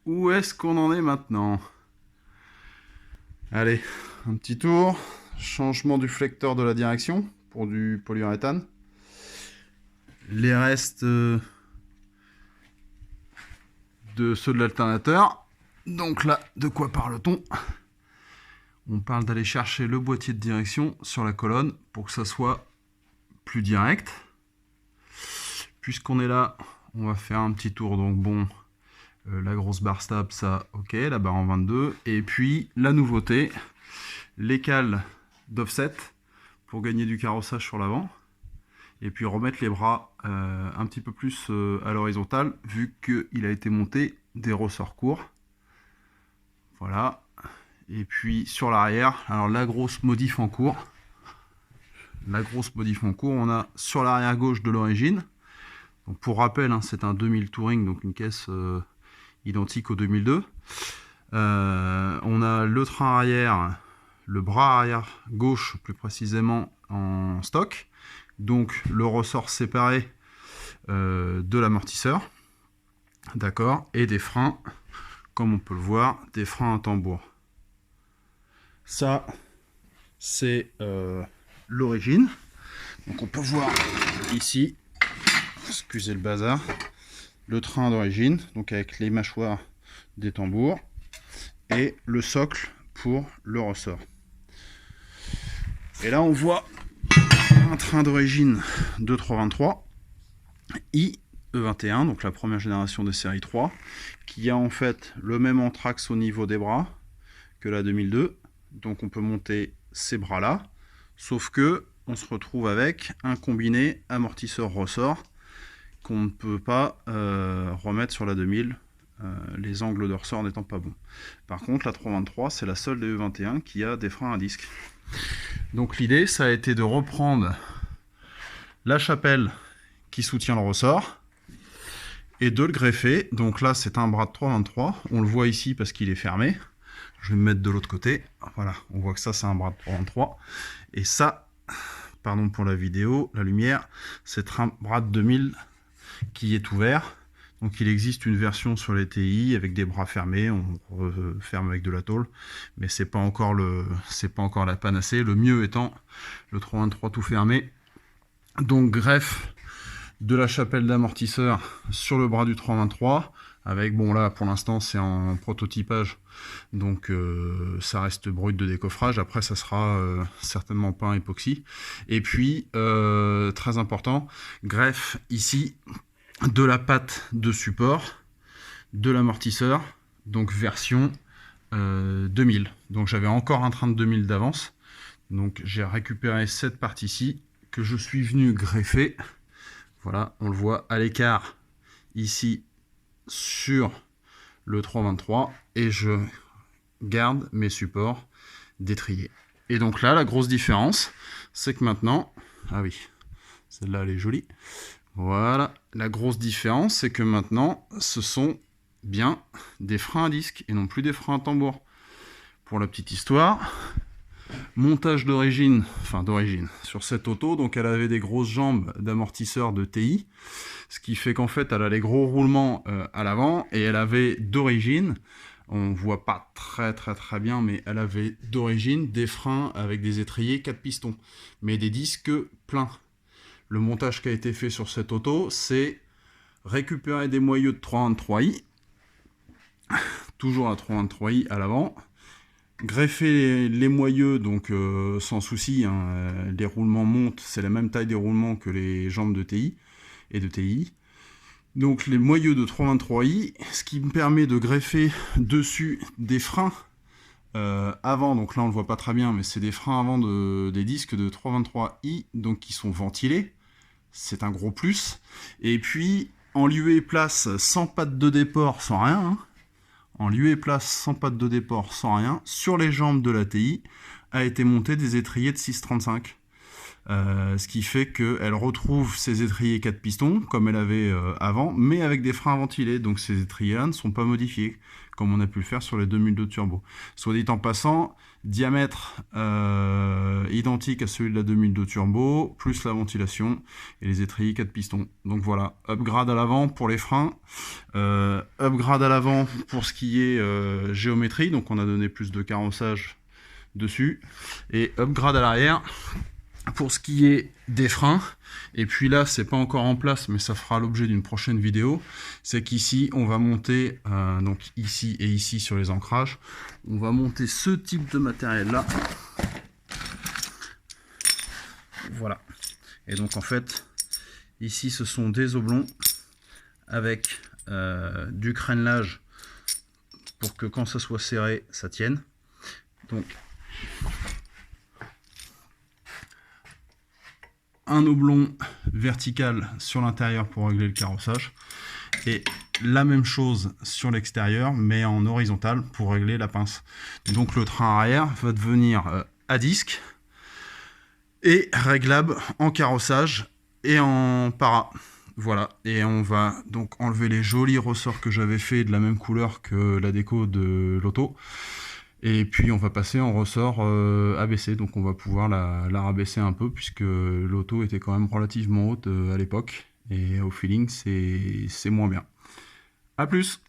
où est-ce qu'on en est maintenant? Allez, un petit tour. Changement du flecteur de la direction pour du polyuréthane. Les restes de ceux de l'alternateur. Donc là, de quoi parle-t-on? On parle d'aller chercher le boîtier de direction sur la colonne pour que ça soit plus direct. Puisqu'on est là, on va faire un petit tour. Donc bon, la grosse barre stab, ça, ok, la barre en 22. Et puis, la nouveauté, les cales d'offset pour gagner du carrossage sur l'avant. Et puis remettre les bras un petit peu plus à l'horizontale, vu qu'il a été monté des ressorts courts. Voilà. Et puis sur l'arrière, alors la grosse modif en cours. On a sur l'arrière gauche de l'origine. Donc pour rappel, hein, c'est un 2000 Touring, donc une caisse identique au 2002. On a le train arrière, le bras arrière gauche plus précisément en stock. Donc le ressort séparé de l'amortisseur. D'accord. Et des freins, comme on peut le voir, des freins à tambour. Ça, c'est l'origine. Donc on peut voir ici, excusez le bazar, le train d'origine, donc avec les mâchoires des tambours, et le socle pour le ressort. Et là on voit un train d'origine de 323 IE21, donc la première génération de série 3, qui a en fait le même anthrax au niveau des bras que la 2002. Donc on peut monter ces bras là, sauf que on se retrouve avec un combiné amortisseur-ressort qu'on ne peut pas remettre sur la 2000, les angles de ressort n'étant pas bons. Par contre la 323 c'est la seule des E21 qui a des freins à disque. Donc l'idée ça a été de reprendre la chapelle qui soutient le ressort et de le greffer. Donc là c'est un bras de 323, on le voit ici parce qu'il est fermé. Je vais me mettre de l'autre côté. Voilà, on voit que ça c'est un bras de 323. Et ça, pardon pour la vidéo, la lumière, c'est un bras de 2000 qui est ouvert. Donc il existe une version sur les TI avec des bras fermés, on referme avec de la tôle, mais c'est pas encore la panacée. Le mieux étant le 323 tout fermé. Donc greffe de la chapelle d'amortisseur sur le bras du 323. Avec, bon là pour l'instant c'est en prototypage, donc ça reste brut de décoffrage, après ça sera certainement pas un époxy. Et puis, très important, greffe ici de la patte de support de l'amortisseur, donc version 2000. Donc j'avais encore un train de 2000 d'avance, donc j'ai récupéré cette partie-ci que je suis venu greffer. Voilà, on le voit à l'écart ici sur le 323 et je garde mes supports détriés. Et donc là, la grosse différence, c'est que maintenant, ah oui, celle-là elle est jolie. Voilà, la grosse différence, c'est que maintenant, ce sont bien des freins à disque et non plus des freins à tambour. Pour la petite histoire, montage d'origine, sur cette auto, donc elle avait des grosses jambes d'amortisseur de TI, ce qui fait qu'en fait elle a les gros roulements à l'avant, et elle avait d'origine, on voit pas très bien, mais elle avait d'origine des freins avec des étriers 4 pistons, mais des disques pleins. Le montage qui a été fait sur cette auto, c'est récupérer des moyeux de 323i, toujours à 323i à l'avant, greffer les moyeux, donc sans souci, hein, les roulements montent, c'est la même taille des roulements que les jambes de TI et de TI. Donc les moyeux de 323i, ce qui me permet de greffer dessus des freins avant, donc là on le voit pas très bien, mais c'est des freins avant des disques de 323i, donc qui sont ventilés, c'est un gros plus. Et puis en lieu et place sans patte de déport, sans rien, hein, en lieu et place sans patte de déport, sans rien, sur les jambes de la TI, a été monté des étriers de 6,35. Ce qui fait qu'elle retrouve ses étriers 4 pistons, comme elle avait avant, mais avec des freins ventilés. Donc ces étriers-là ne sont pas modifiés, comme on a pu le faire sur les 2002 turbo. Soit dit en passant, diamètre identique à celui de la 2002 turbo, plus la ventilation et les étriers 4 pistons. Donc voilà, upgrade à l'avant pour les freins, upgrade à l'avant pour ce qui est géométrie, donc on a donné plus de carrossage dessus, et upgrade à l'arrière pour ce qui est des freins. Et puis là, c'est pas encore en place, mais ça fera l'objet d'une prochaine vidéo. C'est qu'ici, on va monter, donc ici et ici sur les ancrages, on va monter ce type de matériel là. Voilà. Et donc en fait, ici, ce sont des oblongs avec du crénelage pour que quand ça soit serré, ça tienne. Donc un oblong vertical sur l'intérieur pour régler le carrossage et la même chose sur l'extérieur mais en horizontal pour régler la pince. Donc le train arrière va devenir à disque et réglable en carrossage et en para. Voilà, et on va donc enlever les jolis ressorts que j'avais fait de la même couleur que la déco de l'auto. Et puis on va passer en ressort abaissé, donc on va pouvoir la rabaisser un peu puisque l'auto était quand même relativement haute à l'époque et au feeling c'est moins bien. A plus!